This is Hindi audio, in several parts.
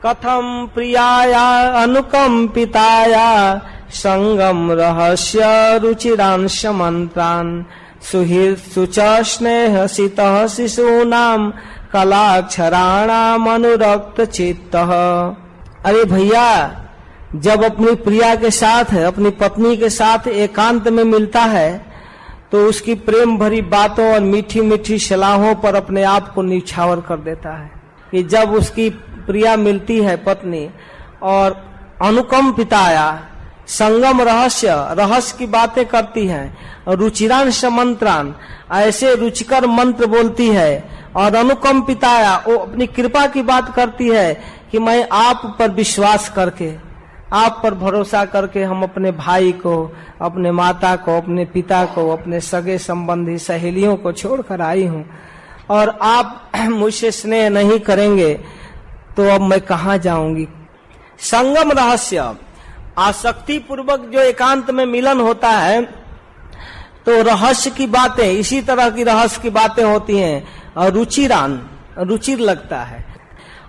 कथम प्रियाया अनुकंपिताया संगम रहस्य रुचिरांश मंत्रान सुहृद सुच स्नेह सित शिशूनाम कलाक्षराणाम अनुरक्त चित्त। अरे भैया, जब अपनी प्रिया के साथ, अपनी पत्नी के साथ एकांत में मिलता है तो उसकी प्रेम भरी बातों और मीठी मीठी सलाहों पर अपने आप को निछावर कर देता है। कि जब उसकी प्रिया मिलती है पत्नी और अनुकंपिताया संगम रहस्य की बातें करती है और रुचिरांश मंत्रान ऐसे रुचिकर मंत्र बोलती है और अनुकंपिताया वो अपनी कृपा की बात करती है कि मैं आप पर विश्वास करके, आप पर भरोसा करके हम अपने भाई को, अपने माता को, अपने पिता को, अपने सगे संबंधी सहेलियों को छोड़कर आई हूँ और आप मुझसे स्नेह नहीं करेंगे तो अब मैं कहाँ जाऊंगी। संगम रहस्य, आसक्ति पूर्वक जो एकांत में मिलन होता है तो रहस्य की बातें, इसी तरह की रहस्य की बातें होती हैं और रुचिर लगता है।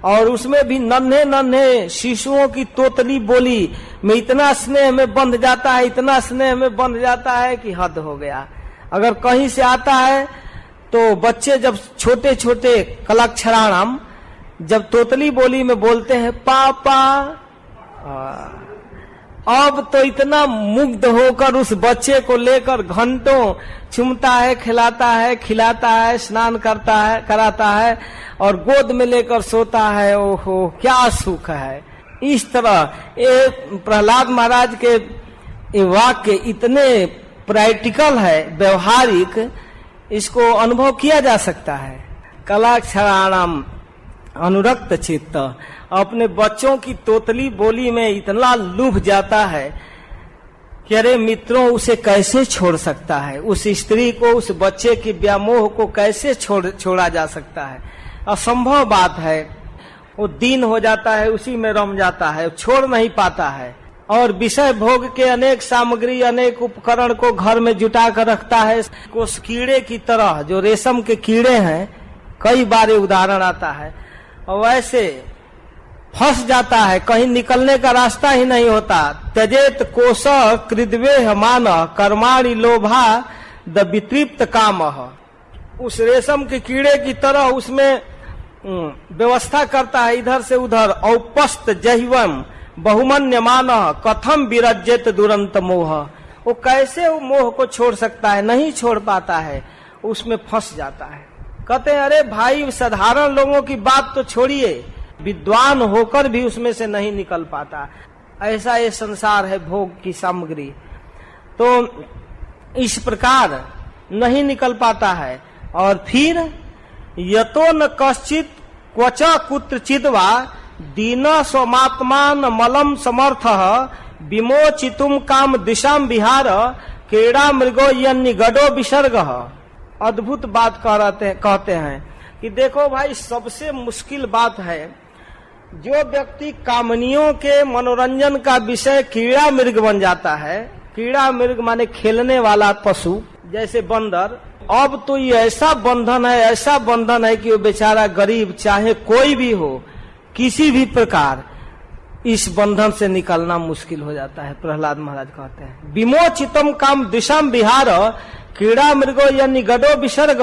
और उसमें भी नन्हे नन्हे शिशुओं की तोतली बोली में इतना स्नेह में बंध जाता है, इतना स्नेह में बंध जाता है कि हद हो गया। अगर कहीं से आता है तो बच्चे जब छोटे छोटे कलाक्षराणाम जब तोतली बोली में बोलते हैं पापा, अब तो इतना मुग्ध होकर उस बच्चे को लेकर घंटों चूमता है, खिलाता है, स्नान कराता है और गोद में लेकर सोता है। ओहो क्या सुख है। इस तरह ये प्रहलाद महाराज के ये वाक्य इतने प्रैक्टिकल है, व्यवहारिक, इसको अनुभव किया जा सकता है। कलाक्षराणाम अनुरक्त चित्त, अपने बच्चों की तोतली बोली में इतना लुभ जाता है कि अरे मित्रों, उसे कैसे छोड़ सकता है, उस स्त्री को, उस बच्चे की व्यामोह को कैसे छोड़ा जा सकता है। असंभव बात है। वो दीन हो जाता है, उसी में रम जाता है, छोड़ नहीं पाता है और विषय भोग के अनेक सामग्री, अनेक उपकरण को घर में जुटा कर रखता है। उस कीड़े की तरह, जो रेशम के कीड़े हैं, कई बार उदाहरण आता है, और वैसे फंस जाता है, कहीं निकलने का रास्ता ही नहीं होता। त्यजेत कोश कृद्वे मान कर्माणि लोभा द वितृप्त काम। उस रेशम के कीड़े की तरह उसमें व्यवस्था करता है इधर से उधर। औपस्त जहिवम बहुमन्यमान कथम विरज्यत दुरंत मोह। वो कैसे वो मोह को छोड़ सकता है, नहीं छोड़ पाता है, उसमें फंस जाता है। कहते हैं अरे भाई, साधारण लोगों की बात तो छोड़िए, विद्वान होकर भी उसमें से नहीं निकल पाता। ऐसा ये संसार है, भोग की सामग्री। तो इस प्रकार नहीं निकल पाता है। और फिर यतो न कश्चित क्वच कुत्रचिद्वा दीन स्वमात्मान मलम समर्थ विमोचितुम काम दिशाम विहार क्रीड़ा मृगो यन्नि गडो विसर्ग। अद्भुत बात कहते हैं कि देखो भाई, सबसे मुश्किल बात है जो व्यक्ति कामनियों के मनोरंजन का विषय कीड़ा मृग बन जाता है। कीड़ा मृग माने खेलने वाला पशु, जैसे बंदर। अब तो ये ऐसा बंधन है कि वो बेचारा गरीब, चाहे कोई भी हो, किसी भी प्रकार इस बंधन से निकलना मुश्किल हो जाता है। प्रहलाद महाराज कहते हैं विमोचितम काम दिशाम विहार क्रीड़ा मृगो यानी गडो विसर्ग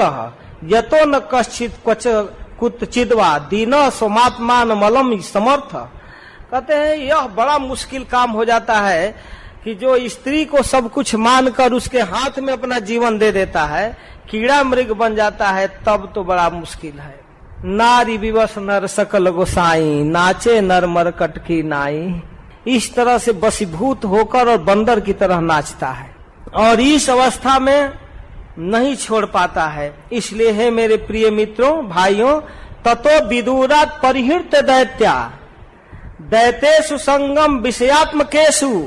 यतो न कश्चित क्वच कुतचिद्वा दीन स्वमात्मान मलम समर्थ। कहते हैं यह बड़ा मुश्किल काम हो जाता है कि जो स्त्री को सब कुछ मानकर उसके हाथ में अपना जीवन दे देता है, कीड़ा मृग बन जाता है, तब तो बड़ा मुश्किल है। नारी विवश नर सकल गोसाई नाचे नर मरकट की नाई। इस तरह से बसीभूत होकर और बंदर की तरह नाचता है और इस अवस्था में नहीं छोड़ पाता है। इसलिए है मेरे प्रिय मित्रों, भाइयों, ततो विदुरात परिहृत दैत्या दैतेषु संगम विषयात्मकेषु।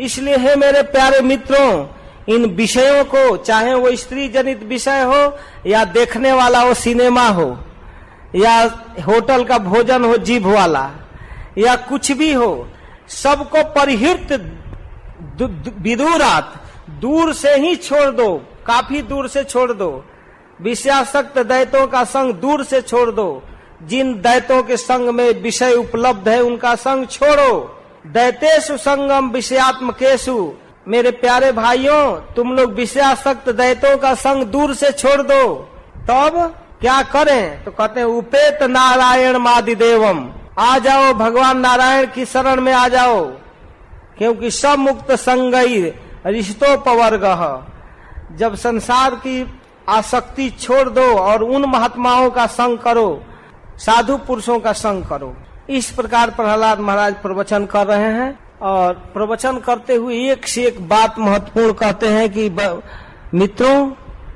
इसलिए है मेरे प्यारे मित्रों, इन विषयों को, चाहे वो स्त्री जनित विषय हो या देखने वाला हो सिनेमा हो या होटल का भोजन हो जीभ वाला या कुछ भी हो, सबको परिहृत विदुरात, दूर से ही छोड़ दो, काफी दूर से छोड़ दो। विषयासक्त दैत्यों का संग दूर से छोड़ दो। जिन दैत्यों के संग में विषय उपलब्ध है उनका संग छोड़ो। दैतेषु संगम विषयात्मकेषु, मेरे प्यारे भाइयों तुम लोग विषयासक्त दैत्यों का संग दूर से छोड़ दो। तब क्या करें? तो कहते हैं उपेत नारायण मादिदेवम, आ जाओ भगवान नारायण की शरण में आ जाओ, क्योंकि सब मुक्त संगई रिश्तोपवर्गः, जब संसार की आसक्ति छोड़ दो और उन महात्माओं का संग करो, साधु पुरुषों का संग करो। इस प्रकार प्रहलाद महाराज प्रवचन कर रहे हैं और प्रवचन करते हुए एक से एक बात महत्वपूर्ण कहते हैं कि मित्रों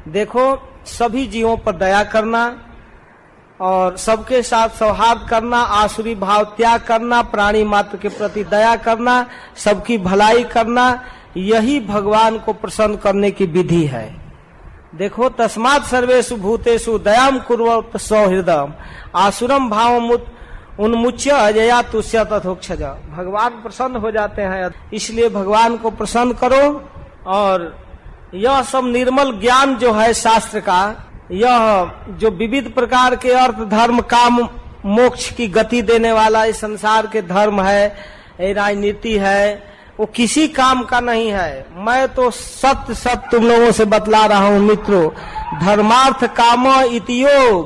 देखो, सभी जीवों पर दया करना और सबके साथ सौहार्द करना, आसुरी भाव त्याग करना, प्राणी मात्र के प्रति दया करना, सबकी भलाई करना, यही भगवान को प्रसन्न करने की विधि है। देखो, तस्मात् सर्वेषु भूतेषु दयाम कुर्वत सौहृदम आसुरम भाव उन्मुच्य अजया तुष्य तथोक्षज। भगवान प्रसन्न हो जाते हैं, इसलिए भगवान को प्रसन्न करो। और यह सब निर्मल ज्ञान जो है शास्त्र का, यह जो विविध प्रकार के अर्थ धर्म काम मोक्ष की गति देने वाला इस संसार के धर्म है, ये राजनीति है, वो किसी काम का नहीं है। मैं तो सत्य सत्य तुम लोगों से बतला रहा हूँ मित्रों। धर्मार्थ काम इतियो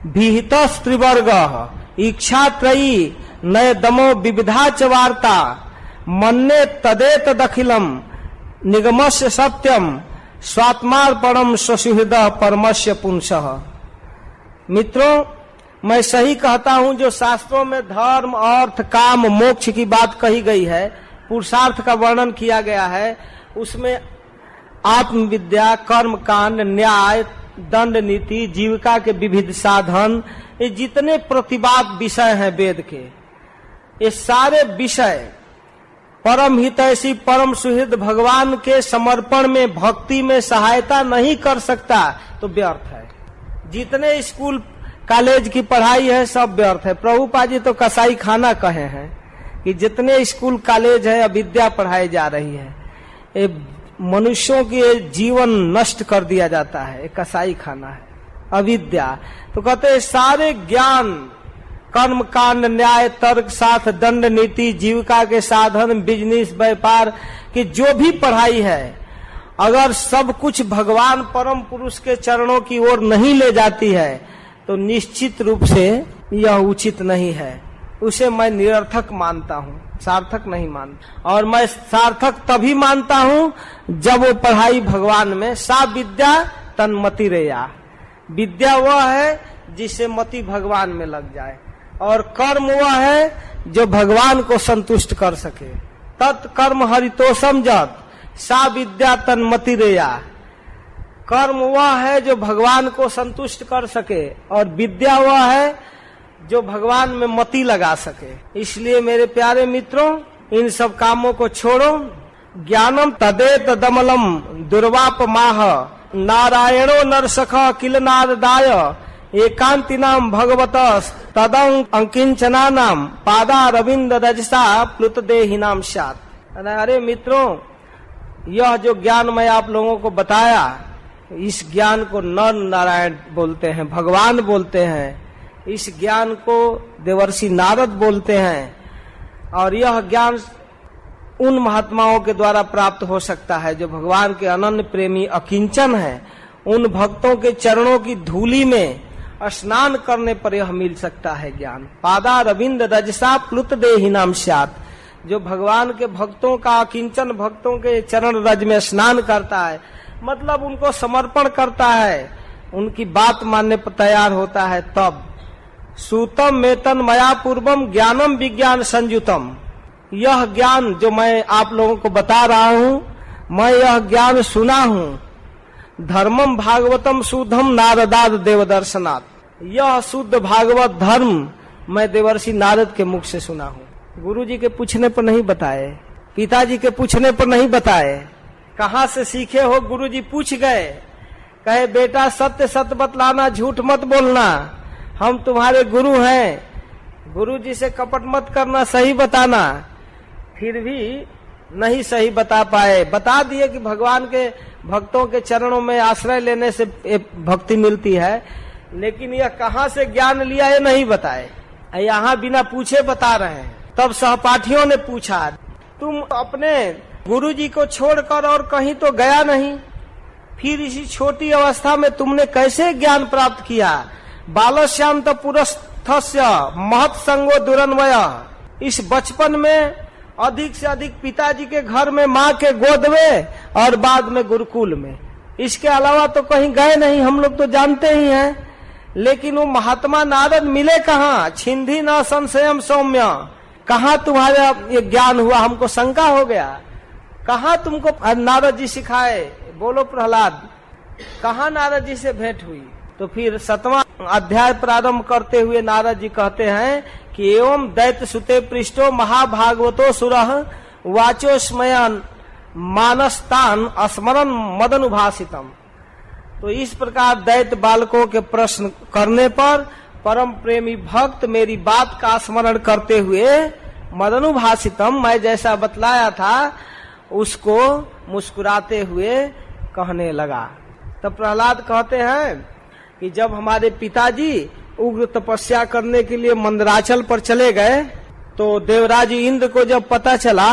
विहित त्रिवर्ग इच्छा त्रयी नय दमो विविधा च वार्ता मन्ने तदेत दखिलम निगमस्य सत्यम स्वात्मार्पणम स्वसुहृद परमस्य पुंसः। मित्रों, मैं सही कहता हूँ, जो शास्त्रों में धर्म अर्थ काम मोक्ष की बात कही गई है, पुरुषार्थ का वर्णन किया गया है, उसमें आत्मविद्या, कर्म कांड, न्याय, दंड नीति, जीविका के विविध साधन, ये जितने प्रतिपाद विषय हैं वेद के, ये सारे विषय परम हितैषी परम सुहृद भगवान के समर्पण में, भक्ति में सहायता नहीं कर सकता तो व्यर्थ है। जितने स्कूल कॉलेज की पढ़ाई है सब व्यर्थ है। प्रभुपाद जी तो कसाई खाना कहे हैं कि जितने स्कूल कॉलेज है अविद्या पढ़ाई जा रही है, ये मनुष्यों के जीवन नष्ट कर दिया जाता है, एक कसाई खाना है अविद्या। तो कहते हैं सारे ज्ञान, कर्म कांड, न्याय, तर्क, साथ, दंड नीति, जीविका के साधन, बिजनेस, व्यापार की जो भी पढ़ाई है, अगर सब कुछ भगवान परम पुरुष के चरणों की ओर नहीं ले जाती है तो निश्चित रूप से यह उचित नहीं है। उसे मैं निरर्थक मानता हूँ, सार्थक नहीं मानता। और मैं सार्थक तभी मानता हूँ जब वो पढ़ाई भगवान में, सा विद्या तन्मति रेया, विद्या वह है जिससे मति भगवान में लग जाए, और कर्म वह है जो भगवान को संतुष्ट कर सके। तत्कर्म हरितोषम जत सा विद्या तन्मति रेया, कर्म वह है जो भगवान को संतुष्ट कर सके और विद्या वह है जो भगवान में मति लगा सके। इसलिए मेरे प्यारे मित्रों, इन सब कामों को छोड़ो। ज्ञानम तदेत दमलम दुर्वाप माह नारायणो नरसख किल नारदाय एकांति नाम भगवत तदं अंकिंचना नाम पादा रविंद रजसा प्लुत देहि नाम सात। अरे मित्रों, यह जो ज्ञान मैं आप लोगों को बताया, इस ज्ञान को नर नारायण बोलते हैं, भगवान बोलते हैं। इस ज्ञान को देवर्षि नारद बोलते हैं, और यह ज्ञान उन महात्माओं के द्वारा प्राप्त हो सकता है जो भगवान के अनन्य प्रेमी अकिंचन है। उन भक्तों के चरणों की धूलि में स्नान करने पर यह मिल सकता है ज्ञान। पादा रविंद रजसा प्लुत देहि नाम स्यात्, जो भगवान के भक्तों का, अकिंचन भक्तों के चरण रज में स्नान करता है, मतलब उनको समर्पण करता है, उनकी बात मानने पर तैयार होता है, तब सूतम मेतन मया पूर्वम ज्ञानम विज्ञान संयुतम। यह ज्ञान जो मैं आप लोगों को बता रहा हूँ, मैं यह ज्ञान सुना हूँ। धर्मम भागवतम शुद्धम नारदाद देवदर्शनात्, यह शुद्ध भागवत धर्म मैं देवर्षि नारद के मुख से सुना हूँ। गुरु जी के पूछने पर नहीं बताए, पिताजी के पूछने पर नहीं बताए। कहाँ से सीखे हो? गुरु जी पूछ गए, कहे बेटा सत्य सत्य बतलाना, झूठ मत बोलना, हम तुम्हारे गुरु हैं। गुरु जी से कपट मत करना, सही बताना। फिर भी नहीं सही बता पाए। बता दिए कि भगवान के भक्तों के चरणों में आश्रय लेने से भक्ति मिलती है, लेकिन यह कहाँ से ज्ञान लिया ये नहीं बताए, यहाँ बिना पूछे बता रहे हैं। तब सहपाठियों ने पूछा, तुम अपने गुरुजी को छोड़कर और कहीं तो गया नहीं, फिर इसी छोटी अवस्था में तुमने कैसे ज्ञान प्राप्त किया? बालश्याम तो पुरस्थस्य महत संगो दुरन्वय, इस बचपन में अधिक से अधिक पिताजी के घर में, माँ के गोद में और बाद में गुरुकुल में, इसके अलावा तो कहीं गए नहीं, हम लोग तो जानते ही हैं। लेकिन वो महात्मा नारद मिले कहाँ? छिंदी न संशयम सौम्य, कहाँ तुम्हारा ये ज्ञान हुआ? हमको शंका हो गया, कहाँ तुमको नारद जी सिखाए? बोलो प्रहलाद, कहाँ नारद जी से भेंट हुई? तो फिर 7वां अध्याय प्रारंभ करते हुए नारद जी कहते हैं कि एवं दैत्य सुते पृष्ठो महाभागवतो सुरः वाचो स्मयन मानस्तान स्मरण मदनुभासितम। तो इस प्रकार दैत्य बालकों के प्रश्न करने पर परम प्रेमी भक्त मेरी बात का स्मरण करते हुए मदनुभासितम, मैं जैसा बतलाया था उसको मुस्कुराते हुए कहने लगा। तब प्रहलाद कहते हैं कि जब हमारे पिताजी उग्र तपस्या करने के लिए मंदराचल पर चले गए, तो देवराज इंद्र को जब पता चला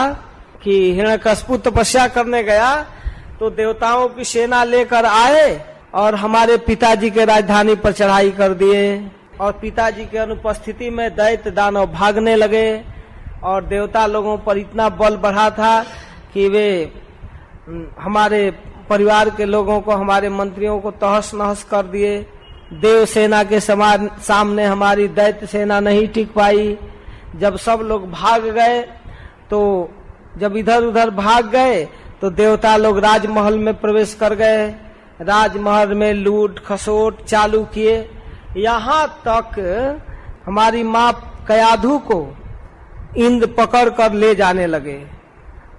कि हिरण्यकशिपु तपस्या करने गया, तो देवताओं की सेना लेकर आए और हमारे पिताजी के राजधानी पर चढ़ाई कर दिए। और पिताजी के अनुपस्थिति में दैत्य दानव भागने लगे और देवता लोगों पर इतना बल बढ़ा था कि वे हमारे परिवार के लोगों को, हमारे मंत्रियों को तहस नहस कर दिए। देव सेना के समान सामने हमारी दैत्य सेना नहीं टिक पाई। जब सब लोग भाग गए, तो जब इधर उधर भाग गए तो देवता लोग राजमहल में प्रवेश कर गए। राजमहल में लूट खसोट चालू किए, यहाँ तक हमारी माँ कयाधु को इंद्र पकड़ कर ले जाने लगे।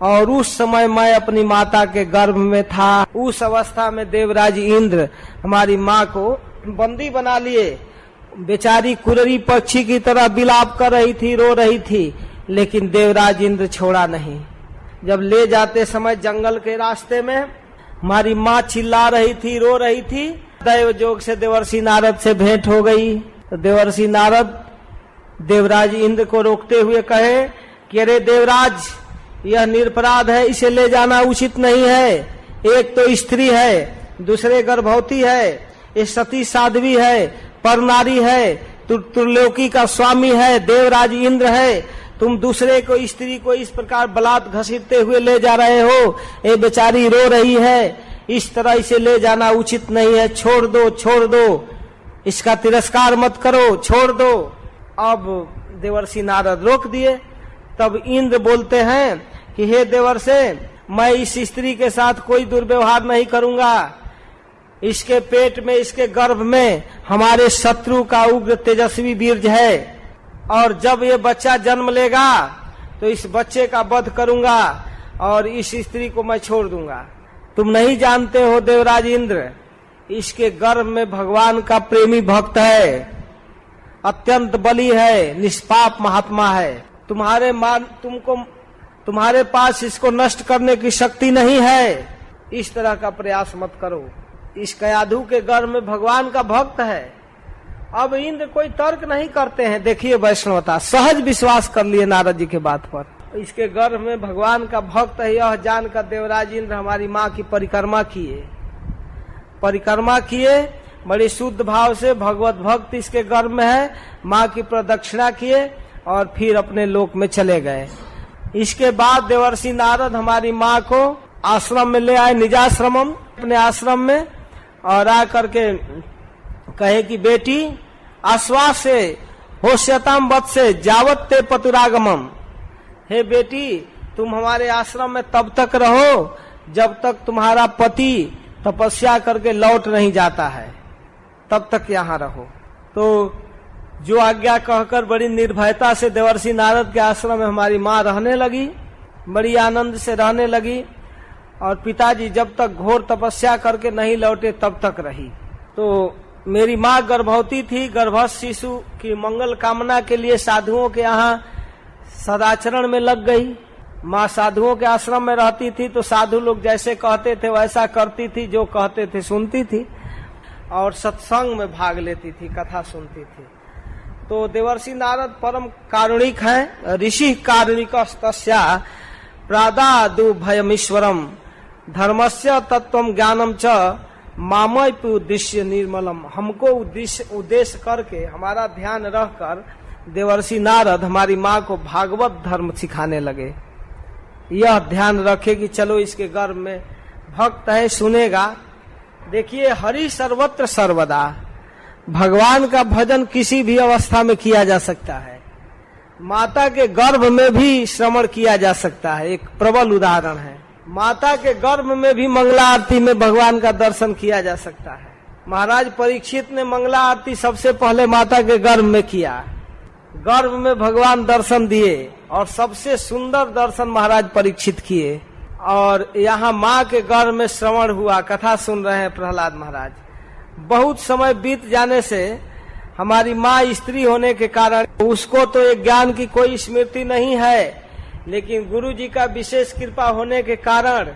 और उस समय मैं अपनी माता के गर्भ में था। उस अवस्था में देवराज इंद्र हमारी माँ को बंदी बना लिए। बेचारी कुररी पक्षी की तरह बिलाप कर रही थी, रो रही थी, लेकिन देवराज इंद्र छोड़ा नहीं। जब ले जाते समय जंगल के रास्ते में हमारी माँ चिल्ला रही थी, रो रही थी। दैव जोग से देवर्षि नारद से भेंट हो गई। तो देवर्षि नारद देवराज इंद्र को रोकते हुए कहे कि अरे देवराज, यह निरपराध है, इसे ले जाना उचित नहीं है। एक तो स्त्री है, दूसरे गर्भवती है, ये सती साध्वी है, परनारी है, त्रिलोकी का स्वामी है, देवराज इंद्र है। तुम दूसरे को, स्त्री को इस प्रकार बलात् घसीटते हुए ले जा रहे हो। ये बेचारी रो रही है, इस तरह इसे ले जाना उचित नहीं है। छोड़ दो, छोड़ दो, इसका तिरस्कार मत करो, छोड़ दो। अब देवर्षि नारद रोक दिए। तब इंद्र बोलते हैं कि हे देवर्षे, मैं इस स्त्री के साथ कोई दुर्व्यवहार नहीं करूंगा। इसके पेट में, इसके गर्भ में हमारे शत्रु का उग्र तेजस्वी बीर्ज है, और जब ये बच्चा जन्म लेगा तो इस बच्चे का वध करूंगा और इस स्त्री को मैं छोड़ दूंगा। तुम नहीं जानते हो देवराज इंद्र, इसके गर्भ में भगवान का प्रेमी भक्त है, अत्यंत बली है, निष्पाप महात्मा है। तुम्हारे पास इसको नष्ट करने की शक्ति नहीं है। इस तरह का प्रयास मत करो। इस कयाधु के गर्भ में भगवान का भक्त है। अब इंद्र कोई तर्क नहीं करते हैं। देखिए वैष्णवता, सहज विश्वास कर लिए नारद जी के बात पर। इसके गर्भ में भगवान का भक्त है, यह जानकर देवराज इंद्र हमारी माँ की परिक्रमा किए, बड़े शुद्ध भाव से भगवत भक्त इसके गर्भ में है, माँ की प्रदक्षिणा किए और फिर अपने लोक में चले गए। इसके बाद देवर्षि नारद हमारी माँ को आश्रम में ले आए, निजाश्रमम, अपने आश्रम में, और आकर के कहे कि बेटी, आश्वास से होश्यताम वत्से जावत ते पतुरागमम। हे बेटी, तुम हमारे आश्रम में तब तक रहो जब तक तुम्हारा पति तपस्या करके लौट नहीं जाता है, तब तक यहाँ रहो। तो जो आज्ञा कहकर बड़ी निर्भयता से देवर्षि नारद के आश्रम में हमारी माँ रहने लगी, बड़ी आनंद से रहने लगी। और पिताजी जब तक घोर तपस्या करके नहीं लौटे तब तक रही। तो मेरी माँ गर्भवती थी, गर्भस्थ शिशु की मंगल कामना के लिए साधुओं के यहाँ सदाचरण में लग गई। माँ साधुओं के आश्रम में रहती थी, तो साधु लोग जैसे कहते थे वैसा करती थी, जो कहते थे सुनती थी। और सत्संग में भाग लेती थी, कथा सुनती थी। तो देवर्षि नारद परम कारुणिक है। ऋषि कारुणिकस्तस्या प्रादादु भयमीश्वरम धर्मस्य तत्वम ज्ञानम च मामय पे उद्देश्य निर्मलम। हमको उद्देश्य करके, हमारा ध्यान रखकर देवर्षि नारद हमारी माँ को भागवत धर्म सिखाने लगे। यह ध्यान रखे कि चलो इसके गर्भ में भक्त है, सुनेगा। देखिए, हरि सर्वत्र सर्वदा, भगवान का भजन किसी भी अवस्था में किया जा सकता है। माता के गर्भ में भी श्रवण किया जा सकता है, एक प्रबल उदाहरण है। माता के गर्भ में भी मंगला आरती में भगवान का दर्शन किया जा सकता है। महाराज परीक्षित ने मंगला आरती सबसे पहले माता के गर्भ में किया, गर्भ में भगवान दर्शन दिए और सबसे सुंदर दर्शन महाराज परीक्षित किए। और यहाँ माँ के गर्भ में श्रवण हुआ, कथा सुन रहे हैं प्रहलाद महाराज। बहुत समय बीत जाने से हमारी माँ स्त्री होने के कारण उसको तो एक ज्ञान की कोई स्मृति नहीं है, लेकिन गुरु जी का विशेष कृपा होने के कारण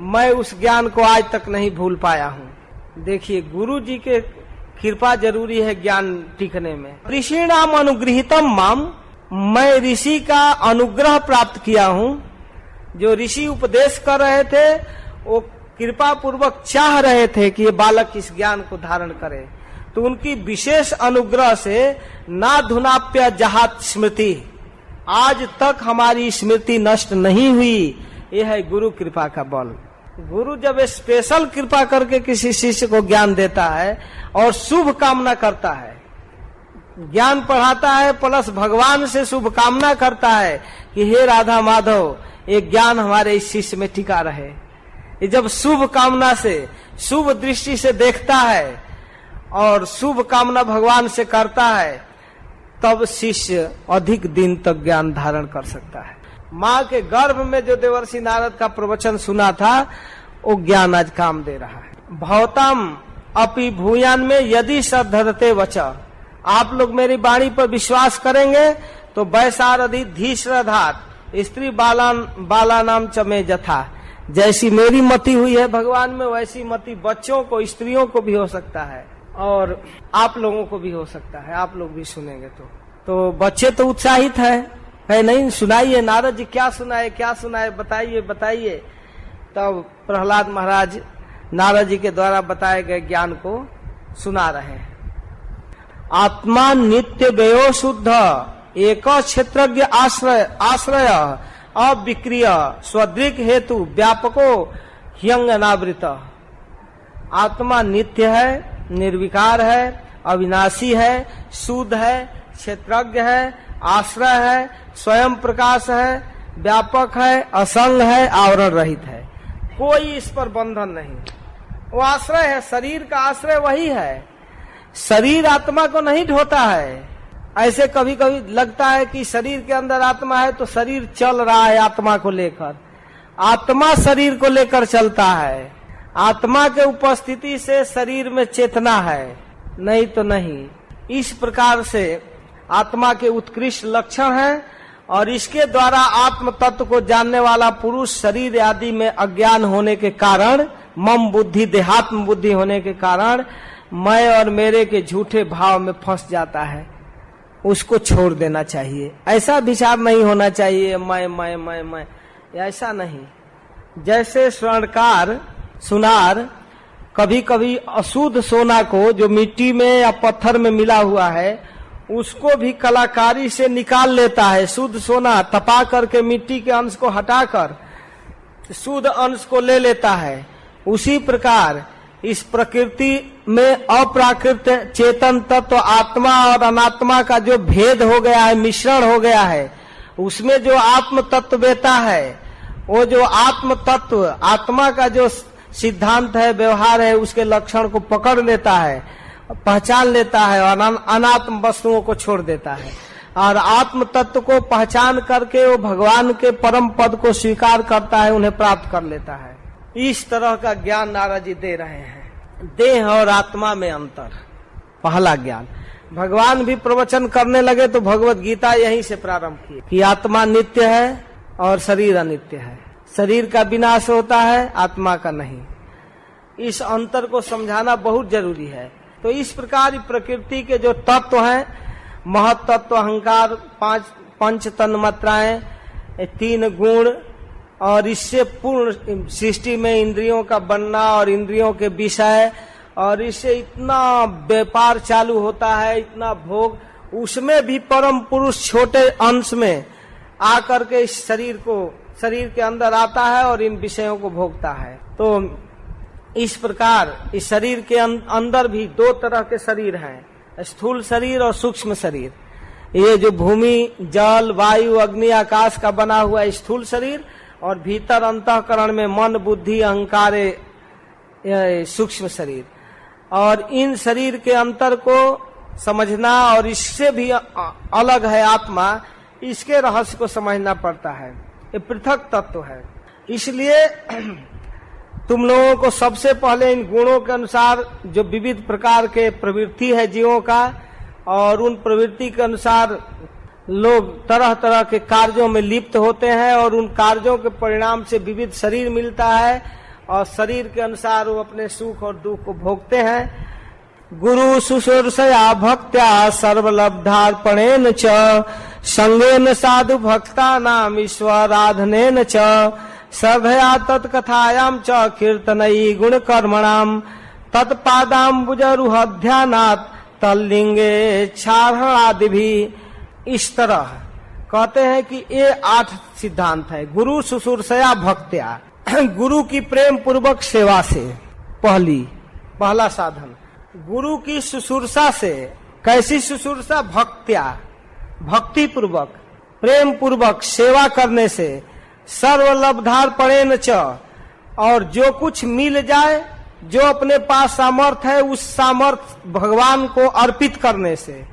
मैं उस ज्ञान को आज तक नहीं भूल पाया हूँ। देखिए, गुरु जी के कृपा जरूरी है ज्ञान टिकने में। ऋषि नाम अनुग्रहितम माम, मैं ऋषि का अनुग्रह प्राप्त किया हूँ। जो ऋषि उपदेश कर रहे थे वो कृपा पूर्वक चाह रहे थे कि ये बालक इस ज्ञान को धारण करे, तो उनकी विशेष अनुग्रह से ना धुनाप्य जहात स्मृति, आज तक हमारी स्मृति नष्ट नहीं हुई। यह है गुरु कृपा का बल। गुरु जब स्पेशल कृपा करके किसी शिष्य को ज्ञान देता है और शुभ कामना करता है, ज्ञान पढ़ाता है प्लस भगवान से शुभ कामना करता है कि हे राधा माधव, एक ज्ञान हमारे इस शिष्य में टिका रहे। ये जब शुभ कामना से, शुभ दृष्टि से देखता है और शुभ कामना भगवान से करता है, तब शिष्य अधिक दिन तक ज्ञान धारण कर सकता है। माँ के गर्भ में जो देवर्षि नारद का प्रवचन सुना था, वो ज्ञान आज काम दे रहा है। भवताम अपि भूयान में यदि श्रद्धते वच, आप लोग मेरी वाणी पर विश्वास करेंगे तो वैसारधि धी श्रद्धात स्त्री बाला नाम चमे जथा, जैसी मेरी मति हुई है भगवान में, वैसी मति बच्चों को, स्त्रियों को भी हो सकता है और आप लोगों को भी हो सकता है। आप लोग भी सुनेंगे तो बच्चे तो उत्साहित है नहीं? सुनाइए नारद जी, क्या सुनाए, क्या सुनाए, बताइए बताइए। तब प्रहलाद महाराज नारद जी के द्वारा बताए गए ज्ञान को सुना रहे हैं। आत्मा नित्य व्ययो शुद्ध एक क्षेत्रज्ञ आश्रय अविक्रिय स्वदृक हेतु व्यापको ह्यंग अनावृत। आत्मा नित्य है, निर्विकार है, अविनाशी है, शुद्ध है, क्षेत्रज्ञ है, आश्रय है, स्वयं प्रकाश है, व्यापक है, असंग है, आवरण रहित है। कोई इस पर बंधन नहीं। वो आश्रय है, शरीर का आश्रय वही है। शरीर आत्मा को नहीं ढोता है। ऐसे कभी कभी लगता है कि शरीर के अंदर आत्मा है तो शरीर चल रहा है आत्मा को लेकर। आत्मा शरीर को लेकर चलता है। आत्मा के उपस्थिति से शरीर में चेतना है, नहीं तो नहीं। इस प्रकार से आत्मा के उत्कृष्ट लक्षण हैं और इसके द्वारा आत्म तत्व को जानने वाला पुरुष शरीर आदि में अज्ञान होने के कारण, मम बुद्धि, देहात्म बुद्धि होने के कारण मैं और मेरे के झूठे भाव में फंस जाता है। उसको छोड़ देना चाहिए। ऐसा विचार नहीं होना चाहिए मैं, ऐसा नहीं। जैसे स्वर्णकार सुनार कभी कभी अशुद्ध सोना को जो मिट्टी में या पत्थर में मिला हुआ है उसको भी कलाकारी से निकाल लेता है। शुद्ध सोना तपा करके मिट्टी के अंश को हटाकर शुद्ध अंश को ले लेता है। उसी प्रकार इस प्रकृति में अप्राकृत चेतन तत्व आत्मा और अनात्मा का जो भेद हो गया है, मिश्रण हो गया है, उसमें जो आत्म तत्व बेता है, वो जो आत्म तत्व, आत्मा का जो सिद्धांत है, व्यवहार है, उसके लक्षण को पकड़ लेता है, पहचान लेता है और अनात्म वस्तुओं को छोड़ देता है। और आत्म तत्व को पहचान करके वो भगवान के परम पद को स्वीकार करता है, उन्हें प्राप्त कर लेता है। इस तरह का ज्ञान नारद जी दे रहे हैं। देह और आत्मा में अंतर, पहला ज्ञान। भगवान भी प्रवचन करने लगे तो भगवत गीता यहीं से प्रारंभ की कि आत्मा नित्य है और शरीर अनित्य है। शरीर का विनाश होता है, आत्मा का नहीं। इस अंतर को समझाना बहुत जरूरी है। तो इस प्रकार प्रकृति के जो तत्व हैं, महत तत्व, अहंकार, पंच तन्मात्राएं, 3 गुण, और इससे पूर्ण सृष्टि में इंद्रियों का बनना और इंद्रियों के विषय, और इससे इतना व्यापार चालू होता है, इतना भोग, उसमें भी परम पुरुष छोटे अंश में आकर के इस शरीर के अंदर आता है और इन विषयों को भोगता है। तो इस प्रकार इस शरीर के अंदर भी 2 तरह के शरीर हैं, स्थूल शरीर और सूक्ष्म शरीर। ये जो भूमि, जल, वायु, अग्नि, आकाश का बना हुआ स्थूल शरीर, और भीतर अंतःकरण में मन, बुद्धि, अहंकार सूक्ष्म शरीर। और इन शरीर के अंतर को समझना और इससे भी अलग है आत्मा, इसके रहस्य को समझना पड़ता है। ये पृथक तत्व है। इसलिए तुम लोगों को सबसे पहले इन गुणों के अनुसार जो विविध प्रकार के प्रवृत्ति है जीवों का, और उन प्रवृत्ति के अनुसार लोग तरह तरह के कार्यों में लिप्त होते हैं, और उन कार्यों के परिणाम से विविध शरीर मिलता है, और शरीर के अनुसार वो अपने सुख और दुख को भोगते हैं। गुरु शुश्रूषया भक्त्या सर्वलब्धार्पणेन च संगेन साधु भक्ता नाम ईश्वराधनेन च श्रद्धया तत्कथायां च कीर्तनई गुण कर्मणाम तत्पादाम्बुजरुहध्यानात् तल्लिंगे क्षारणादि भी। इस तरह कहते हैं कि ये 8 सिद्धांत है। गुरु शुश्रूषया भक्त्या, गुरु की प्रेम पूर्वक सेवा से पहला साधन। गुरु की शुश्रूषा से, कैसी शुश्रूषा? भक्त्या, भक्ति पूर्वक, प्रेम पूर्वक सेवा करने से, सर्वलब्धार्पणेन च, और जो कुछ मिल जाए, जो अपने पास सामर्थ्य है, उस सामर्थ्य भगवान को अर्पित करने से,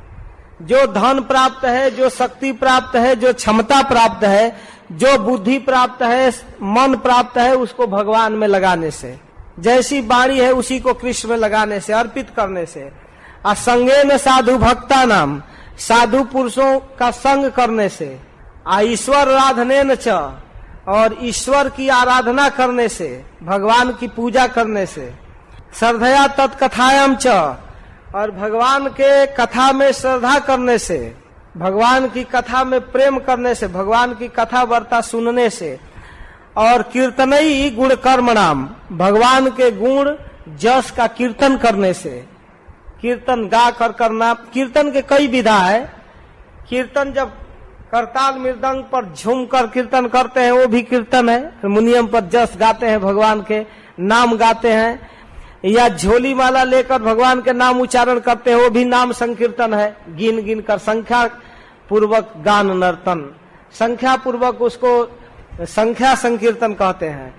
जो धन प्राप्त है, जो शक्ति प्राप्त है, जो क्षमता प्राप्त है, जो बुद्धि प्राप्त है, मन प्राप्त है, उसको भगवान में लगाने से, जैसी वाणी है उसी को कृष्ण में लगाने से, अर्पित करने से। असंगेन साधु भक्ता नाम, साधु पुरुषों का संग करने से। ईश्वर आराधनेन च, और ईश्वर की आराधना करने से, भगवान की पूजा करने से। श्रद्धया तत्कथायां च, और भगवान के कथा में श्रद्धा करने से, भगवान की कथा में प्रेम करने से, भगवान की कथा वार्ता सुनने से। और कीर्तनई गुण कर्मणाम, भगवान के गुण जस का कीर्तन करने से। कीर्तन गा कर करना, कीर्तन के कई विधा है। कीर्तन जब करताल मृदंग पर झूम कर कीर्तन करते हैं वो भी कीर्तन है। हारमोनियम पर जस गाते हैं, भगवान के नाम गाते हैं, या झोली माला लेकर भगवान के नाम उच्चारण करते हैं, वो भी नाम संकीर्तन है। गिन गिन कर संख्या पूर्वक गान नर्तन, संख्या पूर्वक उसको संख्या संकीर्तन कहते हैं।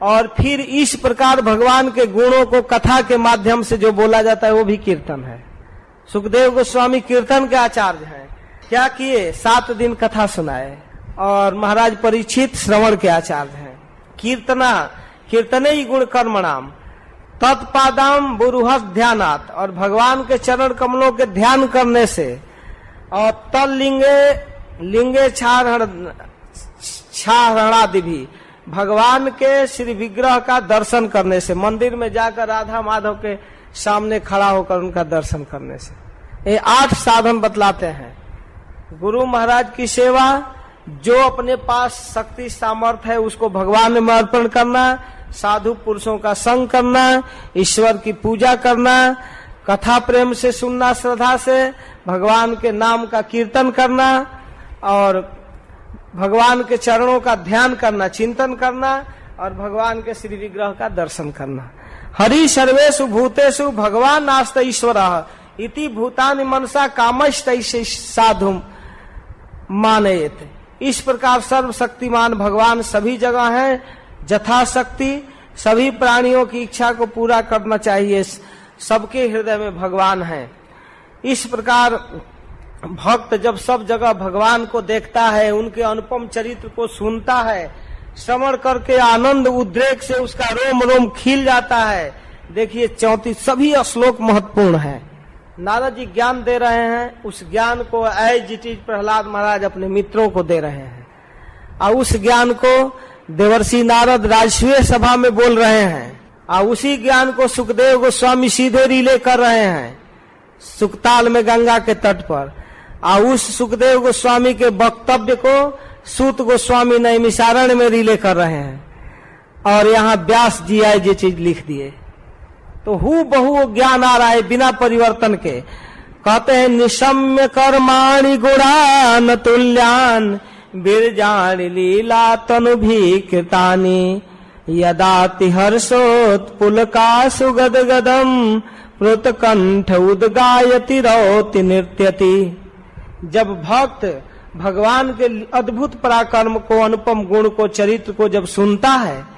और फिर इस प्रकार भगवान के गुणों को कथा के माध्यम से जो बोला जाता है वो भी कीर्तन है। सुखदेव गोस्वामी कीर्तन के आचार्य हैं। क्या किए? 7 दिन कथा सुनाए। और महाराज परीक्षित श्रवण के आचार्य हैं। कीर्तने ही गुण कर्मणाम तत्पादाम बुरुहस ध्यानात्, और भगवान के चरण कमलों के ध्यान करने से। और तल लिंगे क्षारणादि भी, भगवान के श्री विग्रह का दर्शन करने से, मंदिर में जाकर राधा माधव के सामने खड़ा होकर उनका दर्शन करने से। ये 8 साधन बतलाते हैं। गुरु महाराज की सेवा, जो अपने पास शक्ति सामर्थ्य है उसको भगवान में अर्पण करना, साधु पुरुषों का संग करना, ईश्वर की पूजा करना, कथा प्रेम से सुनना, श्रद्धा से, भगवान के नाम का कीर्तन करना, और भगवान के चरणों का ध्यान करना, चिंतन करना, और भगवान के श्री विग्रह का दर्शन करना। हरि सर्वेषु भूतेषु भगवान नास्त ईश्वरः इति भूतानि मनसा कामस्तैषे साधु मानयेत। इस प्रकार सर्वशक्तिमान भगवान सभी जगह है, यथाशक्ति सभी प्राणियों की इच्छा को पूरा करना चाहिए। सबके हृदय में भगवान है। इस प्रकार भक्त जब सब जगह भगवान को देखता है, उनके अनुपम चरित्र को सुनता है, श्रवण करके आनंद उद्रेक से उसका रोम रोम खिल जाता है। देखिए 34 सभी श्लोक महत्वपूर्ण है। नारद जी ज्ञान दे रहे हैं, उस ज्ञान को एज इट इज प्रहलाद महाराज अपने मित्रों को दे रहे हैं, और उस ज्ञान को देवर्षि नारद राजसूय सभा में बोल रहे हैं। और उसी ज्ञान को सुखदेव गोस्वामी सीधे रिले कर रहे हैं सुखताल में गंगा के तट पर। और उस सुखदेव गोस्वामी के वक्तव्य को सूत गोस्वामी नैमिषारण्य में रिले कर रहे हैं और यहाँ व्यास जी आए ये चीज लिख दिए। तो हु बहु ज्ञान आ रहा है बिना परिवर्तन के। कहते हैं निशम्य कर्माणि गुणान तुल्यान बिरजाणि लीला तनु भी कृतानि यदाति हर्षोत्पुलका सुगद गदम प्रोतकंठ उदगायति रौति नृत्यति। जब भक्त भगवान के अद्भुत पराक्रम को, अनुपम गुण को, चरित्र को जब सुनता है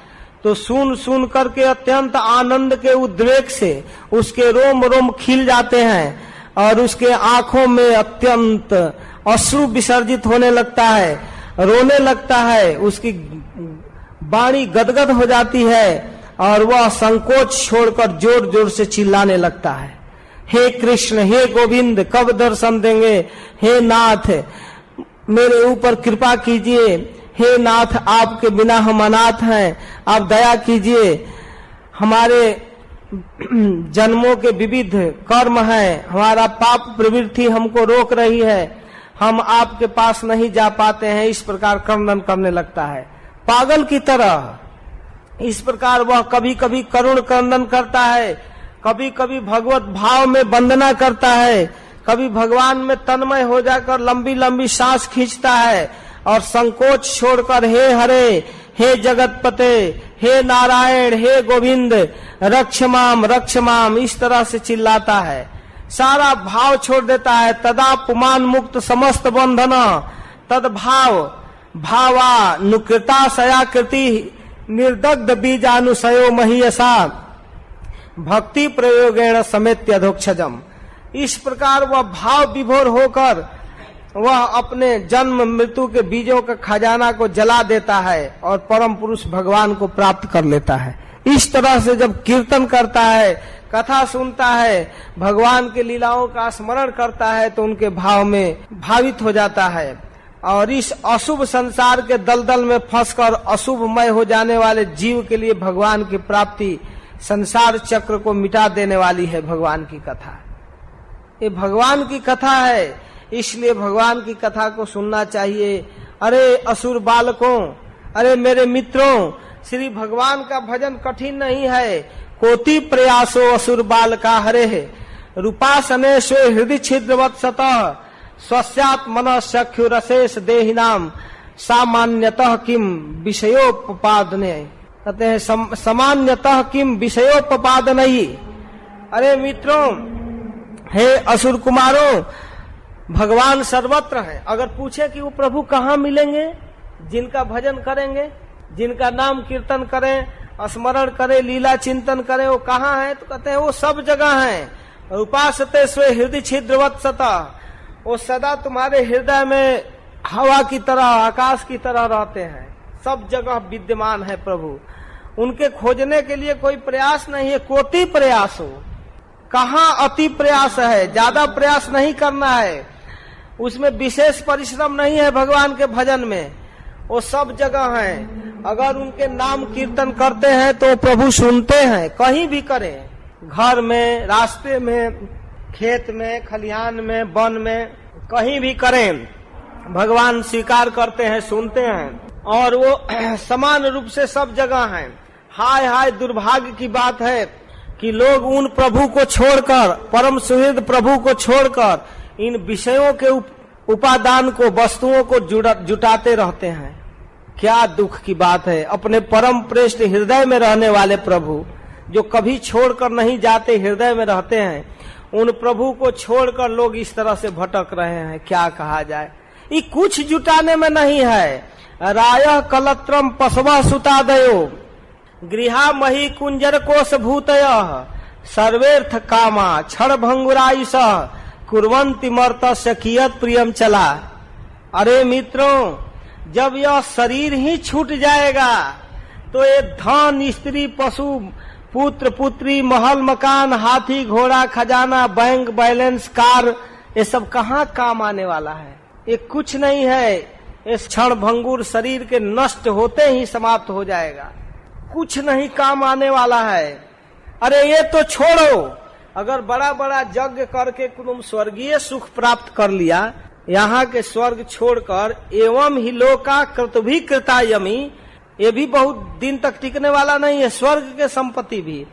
तो सुन करके अत्यंत आनंद के उद्वेग से उसके रोम रोम खिल जाते हैं और उसके आंखों में अत्यंत अश्रु विसर्जित होने लगता है, रोने लगता है, उसकी वाणी गदगद हो जाती है और वह संकोच छोड़कर जोर जोर से चिल्लाने लगता है, हे कृष्ण, हे गोविंद, कब दर्शन देंगे? हे नाथ, मेरे ऊपर कृपा कीजिए। हे नाथ, आपके बिना हम अनाथ हैं, आप दया कीजिए। हमारे जन्मों के विविध कर्म हैं, हमारा पाप प्रवृत्ति हमको रोक रही है, हम आपके पास नहीं जा पाते हैं। इस प्रकार क्रंदन करने लगता है पागल की तरह। इस प्रकार वह कभी कभी करुण क्रंदन करता है, कभी कभी भगवत भाव में वंदना करता है, कभी भगवान में तन्मय हो जाकर लंबी लंबी सांस खींचता है और संकोच छोड़कर हे हरे, हे जगतपते, हे नारायण, हे गोविंद, रक्ष माम इस तरह से चिल्लाता है। सारा भाव छोड़ देता है। तदा पुमान मुक्त समस्त बंधना तदभाव भावा नुकृता सयाकृति निर्दग्ध बीजानुसयो महीयसा भक्ति प्रयोगेण समेत्य अधोक्षजम। इस प्रकार वह भाव विभोर होकर वह अपने जन्म मृत्यु के बीजों का खजाना को जला देता है और परम पुरुष भगवान को प्राप्त कर लेता है। इस तरह से जब कीर्तन करता है, कथा सुनता है, भगवान के लीलाओं का स्मरण करता है तो उनके भाव में भावित हो जाता है और इस अशुभ संसार के दलदल में फंसकर अशुभमय हो जाने वाले जीव के लिए भगवान की प्राप्ति संसार चक्र को मिटा देने वाली है भगवान की कथा। ये भगवान की कथा है, इसलिए भगवान की कथा को सुनना चाहिए। अरे असुर बालकों, अरे मेरे मित्रों, श्री भगवान का भजन कठिन नहीं है। कोटि प्रयासो असुर बालका हरे है रूपासने स्वे हृदय छिद्रवत सतः स्वस्यात् मन सख्युरशेष देहिनाम सामान्यतः किम विषयोपपादने। कहते हैं सामान्यतः किम विषयोपपादनई। अरे मित्रों, हे असुर कुमारों, भगवान सर्वत्र है। अगर पूछे कि वो प्रभु कहाँ मिलेंगे, जिनका भजन करेंगे, जिनका नाम कीर्तन करें, स्मरण करें, लीला चिंतन करें, वो कहाँ है? तो कहते हैं वो सब जगह हैं। उपासते स्वे हृदय छिद्रवत सतः, वो सदा तुम्हारे हृदय में हवा की तरह, आकाश की तरह रहते हैं, सब जगह विद्यमान है प्रभु। उनके खोजने के लिए कोई प्रयास नहीं है। कोटि प्रयास हो, कहाँ अति प्रयास है, ज्यादा प्रयास नहीं करना है, उसमें विशेष परिश्रम नहीं है भगवान के भजन में, वो सब जगह हैं। अगर उनके नाम कीर्तन करते हैं तो प्रभु सुनते हैं। कहीं भी करें, घर में, रास्ते में, खेत में, खलिहान में, वन में, कहीं भी करें, भगवान स्वीकार करते हैं, सुनते हैं और वो समान रूप से सब जगह हैं। हाय हाय दुर्भाग्य की बात है कि लोग उन प्रभु को छोड़कर, परम सुहृद प्रभु को छोड़कर इन विषयों के उपादान को, वस्तुओं को जुटाते रहते हैं। क्या दुख की बात है। अपने परम प्रेष्ठ हृदय में रहने वाले प्रभु जो कभी छोड़कर नहीं जाते, हृदय में रहते हैं, उन प्रभु को छोड़कर लोग इस तरह से भटक रहे हैं। क्या कहा जाए, ये कुछ जुटाने में नहीं है। रायः कलत्रम पशवा सुतादयो गृहा मही कुंजर कोश भूतयः सर्वेर्थ कामा क्षण भंगुरायुष कुर्वन्ति मर्तस्य कियत प्रियम चला। अरे मित्रों, जब यह शरीर ही छूट जाएगा तो ये धन, स्त्री, पशु, पुत्र, पुत्री, महल, मकान, हाथी, घोड़ा, खजाना, बैंक बैलेंस, कार, ये सब कहाँ काम आने वाला है? ये कुछ नहीं है। इस क्षण भंगुर शरीर के नष्ट होते ही समाप्त हो जाएगा, कुछ नहीं काम आने वाला है। अरे ये तो छोड़ो, अगर बड़ा बड़ा यज्ञ करके तुम स्वर्गीय सुख प्राप्त कर लिया, यहाँ के स्वर्ग छोड़कर एवं ही लोका कृतभी कृता यमी, ये भी बहुत दिन तक टिकने वाला नहीं है, स्वर्ग के संपत्ति भी।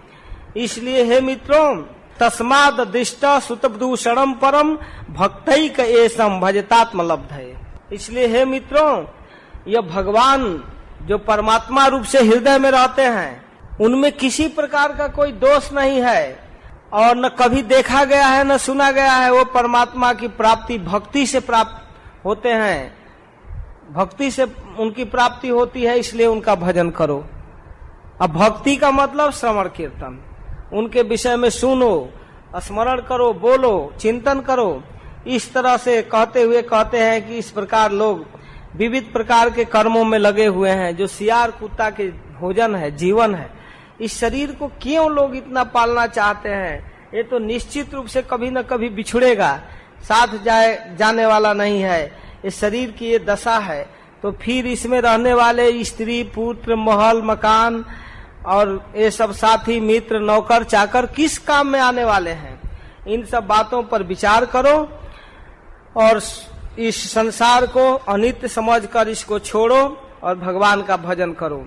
इसलिए हे मित्रों, तस्माद दिष्ट सुतदूषणम परम भक्तैक एसम भजतात्म लब्ध है। इसलिए हे मित्रों, यह भगवान जो परमात्मा रूप से हृदय में रहते हैं, उनमें किसी प्रकार का कोई दोष नहीं है और न कभी देखा गया है न सुना गया है। वो परमात्मा की प्राप्ति भक्ति से प्राप्त होते हैं, भक्ति से उनकी प्राप्ति होती है, इसलिए उनका भजन करो। अब भक्ति का मतलब श्रवण कीर्तन, उनके विषय में सुनो, स्मरण करो, बोलो, चिंतन करो। इस तरह से कहते हुए कहते हैं कि इस प्रकार लोग विविध प्रकार के कर्मों में लगे हुए हैं, जो सियार कुत्ता के भोजन है, जीवन है। इस शरीर को क्यों लोग इतना पालना चाहते हैं? ये तो निश्चित रूप से कभी न कभी बिछुड़ेगा, साथ जाने वाला नहीं है। इस शरीर की ये दशा है, तो फिर इसमें रहने वाले स्त्री, पुत्र, महल, मकान और ये सब साथी, मित्र, नौकर, चाकर किस काम में आने वाले हैं? इन सब बातों पर विचार करो और इस संसार को अनित्य समझकर इसको छोड़ो और भगवान का भजन करो।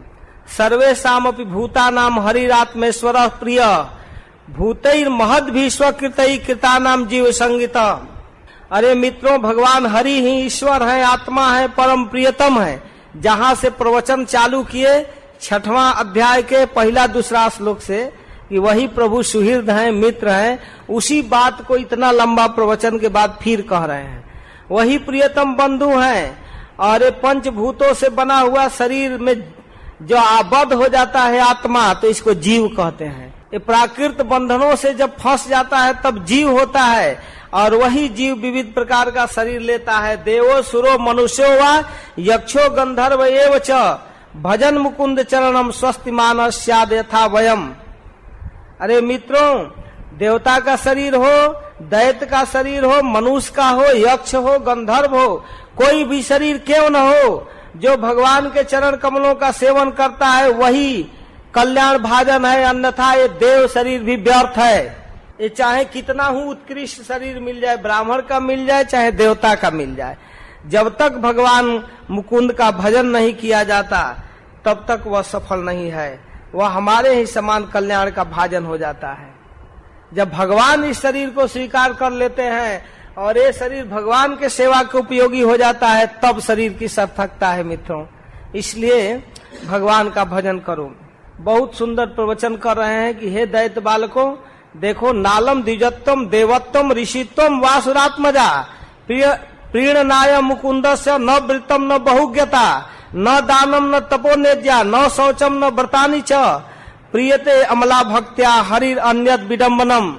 सर्वेषामपि भूतानाम हरिरात्मेश्वर प्रिय भूतैर महद भी स्वकृतै कृतानाम जीव संगीता। अरे मित्रों, भगवान हरि ही ईश्वर है, आत्मा है, परम प्रियतम है। जहाँ से प्रवचन चालू किए 6वां अध्याय के पहला दूसरा श्लोक से कि वही प्रभु सुहृद हैं, मित्र हैं, उसी बात को इतना लंबा प्रवचन के बाद फिर कह रहे हैं। वही प्रियतम बंधु हैं और ये पंचभूतों से बना हुआ शरीर में जो आबद्ध हो जाता है आत्मा, तो इसको जीव कहते हैं। ये प्राकृत बंधनों से जब फंस जाता है तब जीव होता है, और वही जीव विविध प्रकार का शरीर लेता है। देवो सुरो मनुष्यो वा यक्षो गंधर्व एव च भजन मुकुंद चरणम स्वस्ति मानस स्याद यथा वयम। अरे मित्रों, देवता का शरीर हो, दैत्य का शरीर हो, मनुष्य का हो, यक्ष हो, गंधर्व हो, कोई भी शरीर क्यों न हो, जो भगवान के चरण कमलों का सेवन करता है वही कल्याण भाजन है, अन्यथा ये देव शरीर भी व्यर्थ है। ये चाहे कितना ही उत्कृष्ट शरीर मिल जाए, ब्राह्मण का मिल जाए चाहे देवता का मिल जाए, जब तक भगवान मुकुंद का भजन नहीं किया जाता तब तक वह सफल नहीं है, वह हमारे ही समान कल्याण का भाजन हो जाता है। जब भगवान इस शरीर को स्वीकार कर लेते हैं और ये शरीर भगवान के सेवा के उपयोगी हो जाता है, तब शरीर की सार्थकता है मित्रों। इसलिए भगवान का भजन करो। बहुत सुंदर प्रवचन कर रहे हैं कि हे दैत्य बालकों, देखो, नालम द्विजत्वम देवत्वम ऋषित्वम वासुरात्मजा प्रीणनाय मुकुंदस्य न वृत्तम न बहुज्ञता न दानम न तपोनेज्या न शौचम न व्रतानि च प्रियते अमला भक्त्या हरिर अन्यत विडम्बनम।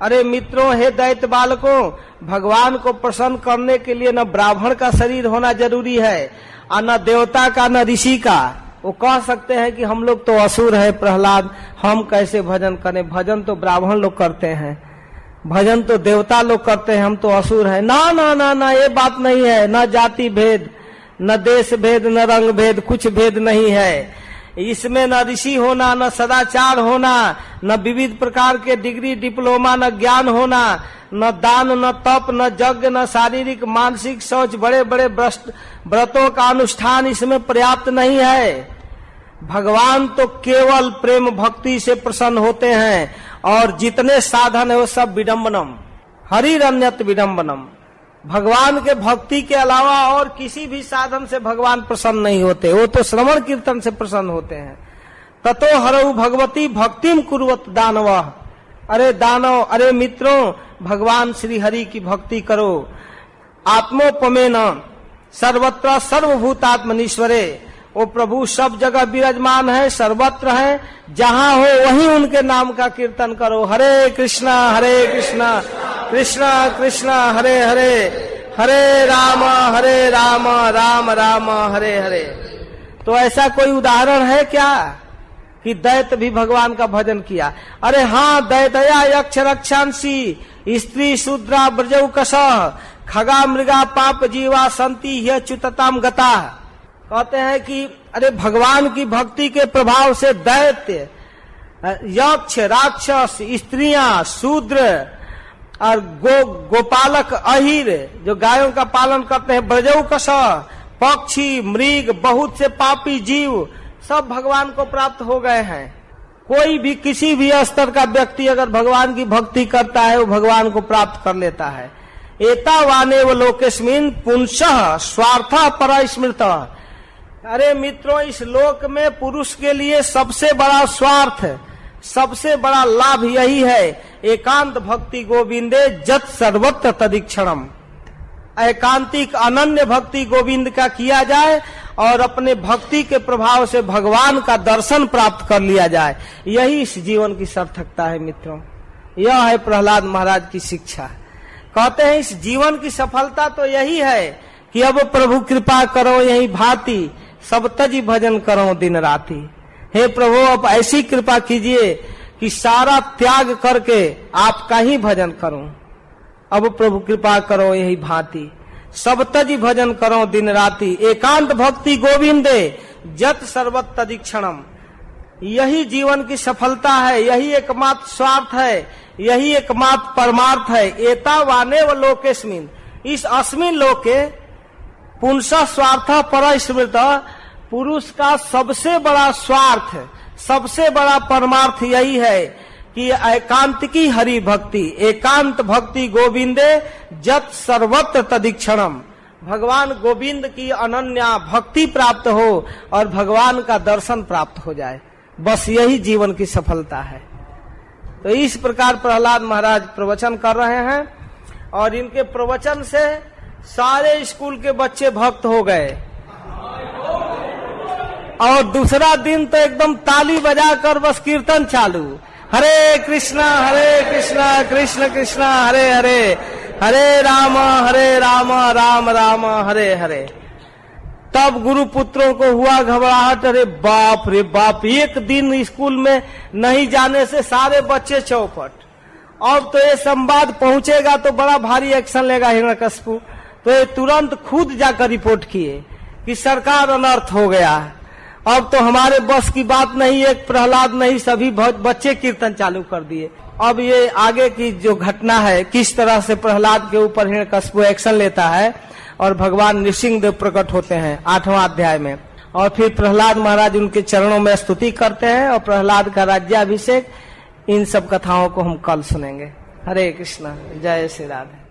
अरे मित्रों, हे दैत्य बालकों, भगवान को प्रसन्न करने के लिए न ब्राह्मण का शरीर होना जरूरी है और न देवता का न ऋषि का। वो कह सकते हैं कि हम लोग तो असुर है, प्रहलाद, हम कैसे भजन करें? भजन तो ब्राह्मण लोग करते हैं, भजन तो देवता लोग करते हैं, हम तो असुर है। ना ना ना ना, ये बात नहीं है। न जाति भेद, न देश भेद, न रंग भेद, कुछ भेद नहीं है इसमें। न ऋषि होना, न सदाचार होना, न विविध प्रकार के डिग्री डिप्लोमा, न ज्ञान होना, न दान, न तप, न यज्ञ, न शारीरिक मानसिक शौच, बड़े बड़े व्रतों का अनुष्ठान इसमें पर्याप्त नहीं है। भगवान तो केवल प्रेम भक्ति से प्रसन्न होते हैं और जितने साधन है वो सब विडम्बनम, हरिरन्यत विडम्बनम। भगवान के भक्ति के अलावा और किसी भी साधन से भगवान प्रसन्न नहीं होते, वो तो श्रवण कीर्तन से प्रसन्न होते हैं। ततो हरऊ भगवती भक्तिम कुर्वत दानव। अरे दानव, अरे मित्रों, भगवान श्री हरि की भक्ति करो। आत्मोपमेन सर्वत्र सर्वभूतात्मनीश्वरे, वो प्रभु सब जगह विराजमान है, सर्वत्र है, जहाँ हो वहीं उनके नाम का कीर्तन करो। हरे कृष्णा कृष्णा कृष्णा हरे हरे, हरे राम राम राम हरे हरे। तो ऐसा कोई उदाहरण है क्या कि दैत्य भी भगवान का भजन किया? अरे हाँ, दैतया यक्ष रक्षांसी स्त्री शूद्रा ब्रजौ कस खगा मृगा पाप जीवा संति ह्यच्युतताम गता। कहते हैं कि अरे भगवान की भक्ति के प्रभाव से दैत्य यक्ष, राक्षस, स्त्रियां, शूद्र और गोपालक, अहिर जो गायों का पालन करते हैं, ब्रजौकश, पक्षी, मृग, बहुत से पापी जीव सब भगवान को प्राप्त हो गए हैं। कोई भी किसी भी स्तर का व्यक्ति अगर भगवान की भक्ति करता है वो भगवान को प्राप्त कर लेता है। एतावानेव लोकेस्मिन् पुंसः स्वार्थः परस्मृतः। अरे मित्रों, इस लोक में पुरुष के लिए सबसे बड़ा स्वार्थ, सबसे बड़ा लाभ यही है, एकांत भक्ति गोविंदे जत सर्वत्र तदीक्षणम। एकांतिक अनन्य भक्ति गोविंद का किया जाए और अपने भक्ति के प्रभाव से भगवान का दर्शन प्राप्त कर लिया जाए, यही इस जीवन की सार्थकता है मित्रों। यह है प्रहलाद महाराज की शिक्षा। कहते हैं इस जीवन की सफलता तो यही है कि अब प्रभु कृपा करो यही भांति, सब तजी भजन करो दिन राति। हे प्रभु, अब ऐसी कृपा कीजिए कि सारा त्याग करके आपका ही भजन करूं। अब प्रभु कृपा करो यही भांति, सब तजी भजन करो दिन राति। एकांत भक्ति गोविंदे जत सर्वत तदीक्षणम। यही जीवन की सफलता है, यही एकमात्र स्वार्थ है, यही एकमात्र परमार्थ है। एतावानेव लोकेस्मिन्, इस अस्मिन् लोके पुंसः स्वार्थः परस्मृतः। पुरुष का सबसे बड़ा स्वार्थ, सबसे बड़ा परमार्थ यही है कि एकांत की हरि भक्ति, एकांत भक्ति गोविंदे जत सर्वत्र तदीक्षणम। भगवान गोविंद की अनन्या भक्ति प्राप्त हो और भगवान का दर्शन प्राप्त हो जाए, बस यही जीवन की सफलता है। तो इस प्रकार प्रहलाद महाराज प्रवचन कर रहे हैं और इनके प्रवचन से सारे स्कूल के बच्चे भक्त हो गए। और दूसरा दिन तो एकदम ताली बजाकर बस कीर्तन चालू, हरे कृष्णा कृष्ण कृष्ण हरे हरे, हरे राम राम राम हरे हरे। तब गुरु पुत्रों को हुआ घबराहट, अरे बाप रे बाप, एक दिन स्कूल में नहीं जाने से सारे बच्चे चौपट। अब तो ये संवाद पहुंचेगा तो बड़ा भारी एक्शन लेगा हिरण्यकशिपु। तो ये तुरंत खुद जाकर रिपोर्ट किए कि सरकार अनर्थ हो गया है, अब तो हमारे बस की बात नहीं, एक प्रहलाद नहीं सभी बच्चे कीर्तन चालू कर दिए। अब ये आगे की जो घटना है, किस तरह से प्रहलाद के ऊपर हिरण्यकशिपु एक्शन लेता है और भगवान नृसिंहदेव प्रकट होते हैं 8वां अध्याय में, और फिर प्रहलाद महाराज उनके चरणों में स्तुति करते हैं और प्रहलाद का राज्याभिषेक, इन सब कथाओं को हम कल सुनेंगे। हरे कृष्णा, जय श्री राधे।